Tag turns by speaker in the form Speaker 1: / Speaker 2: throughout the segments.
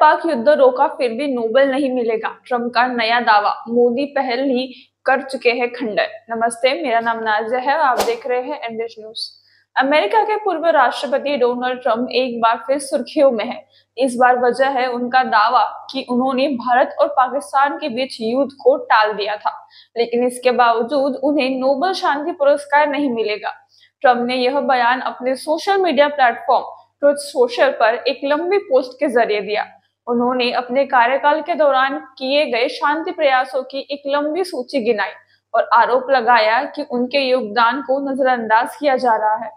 Speaker 1: पाक युद्ध रोका फिर भी नोबेल नहीं मिलेगा, ट्रंप का नया दावा, मोदी पहल ही कर चुके हैं खंडन। नमस्ते, मेरा नाम नाज़िया है और आप देख रहे हैं एनडीएस न्यूज। अमेरिका के पूर्व राष्ट्रपति डोनाल्ड ट्रंप एक बार फिर सुर्खियों में है। इस बार वजह है उनका दावा कि उन्होंने भारत और पाकिस्तान के बीच युद्ध को टाल दिया था, लेकिन इसके बावजूद उन्हें नोबेल शांति पुरस्कार नहीं मिलेगा। ट्रंप ने यह बयान अपने social media platform truth social पर एक लंबी पोस्ट के जरिए दिया। उन्होंने अपने कार्यकाल के दौरान किए गए शांति प्रयासों की एक लंबी सूची गिनाई और आरोप लगाया कि उनके योगदान को नजरअंदाज किया जा रहा है।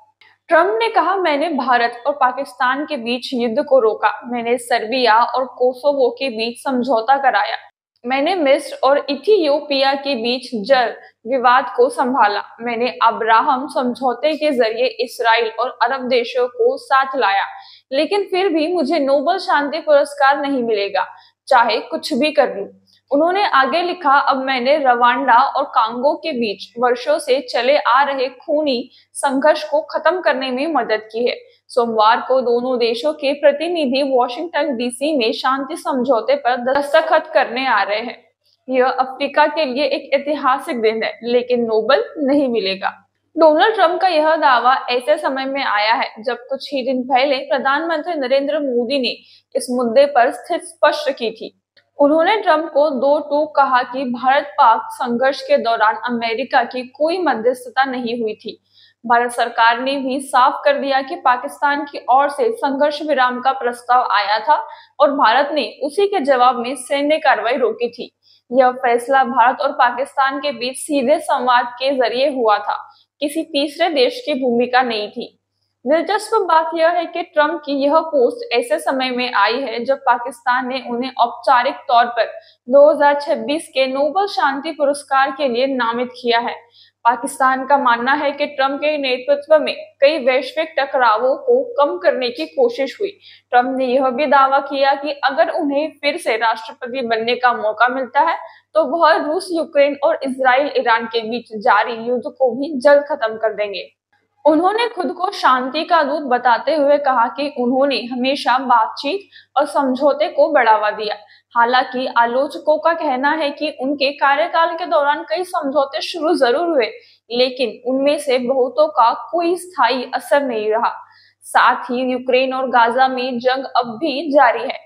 Speaker 1: ट्रंप ने कहा, मैंने भारत और पाकिस्तान के बीच युद्ध को रोका, मैंने सर्बिया और कोसोवो के बीच समझौता कराया, मैंने मिस्र और इथियोपिया के बीच जल विवाद को संभाला, मैंने अब्राहम समझौते के जरिए इसराइल और अरब देशों को साथ लाया, लेकिन फिर भी मुझे नोबेल शांति पुरस्कार नहीं मिलेगा, चाहे कुछ भी कर लूं। उन्होंने आगे लिखा, अब मैंने रवांडा और कांगो के बीच वर्षों से चले आ रहे खूनी संघर्ष को खत्म करने में मदद की है। सोमवार को दोनों देशों के प्रतिनिधि वॉशिंगटन डीसी में शांति समझौते पर दस्तखत करने आ रहे हैं। यह अफ्रीका के लिए एक ऐतिहासिक दिन है, लेकिन नोबेल नहीं मिलेगा। डोनाल्ड ट्रंप का यह दावा ऐसे समय में आया है जब कुछ ही दिन पहले प्रधानमंत्री नरेंद्र मोदी ने इस मुद्दे पर स्थिति स्पष्ट की थी। उन्होंने ट्रंप को दो टूक कहा कि भारत पाक संघर्ष के दौरान अमेरिका की कोई मध्यस्थता नहीं हुई थी। भारत सरकार ने भी साफ कर दिया कि पाकिस्तान की ओर से संघर्ष विराम का प्रस्ताव आया था और भारत ने उसी के जवाब में सैन्य कार्रवाई रोकी थी। यह फैसला भारत और पाकिस्तान के बीच सीधे संवाद के जरिए हुआ था, किसी तीसरे देश की भूमिका नहीं थी। दिलचस्प बात यह है कि ट्रंप की यह पोस्ट ऐसे समय में आई है जब पाकिस्तान ने उन्हें औपचारिक तौर पर 2026 के नोबेल शांति पुरस्कार के लिए नामित किया है। पाकिस्तान का मानना है कि ट्रंप के नेतृत्व में कई वैश्विक टकरावों को कम करने की कोशिश हुई। ट्रंप ने यह भी दावा किया कि अगर उन्हें फिर से राष्ट्रपति बनने का मौका मिलता है तो वह रूस, यूक्रेन और इजराइल ईरान के बीच जारी युद्ध को भी जल्द खत्म कर देंगे। उन्होंने खुद को शांति का दूत बताते हुए कहा कि उन्होंने हमेशा बातचीत और समझौते को बढ़ावा दिया। हालांकि आलोचकों का कहना है कि उनके कार्यकाल के दौरान कई समझौते शुरू जरूर हुए, लेकिन उनमें से बहुतों का कोई स्थायी असर नहीं रहा। साथ ही यूक्रेन और गाजा में जंग अब भी जारी है।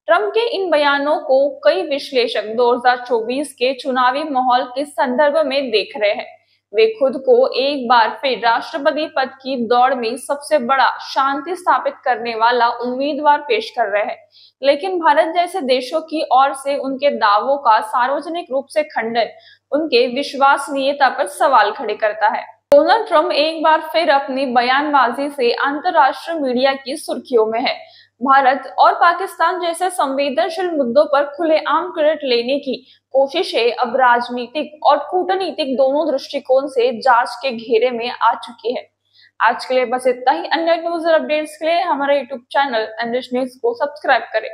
Speaker 1: ट्रंप के इन बयानों को कई विश्लेषक 2024 के चुनावी माहौल के संदर्भ में देख रहे हैं। वे खुद को एक बार फिर राष्ट्रपति पद की दौड़ में सबसे बड़ा शांति स्थापित करने वाला उम्मीदवार पेश कर रहे हैं, लेकिन भारत जैसे देशों की ओर से उनके दावों का सार्वजनिक रूप से खंडन उनके विश्वसनीयता पर सवाल खड़े करता है। डोनाल्ड ट्रंप एक बार फिर अपनी बयानबाजी से अंतर्राष्ट्रीय मीडिया की सुर्खियों में है। भारत और पाकिस्तान जैसे संवेदनशील मुद्दों पर खुलेआम क्रेडिट लेने की कोशिशें अब राजनीतिक और कूटनीतिक दोनों दृष्टिकोण से जांच के घेरे में आ चुकी है। आज के लिए बस इतना ही। अन्य न्यूज और अपडेट्स के लिए हमारे यूट्यूब चैनल एनडीएस न्यूज को सब्सक्राइब करें।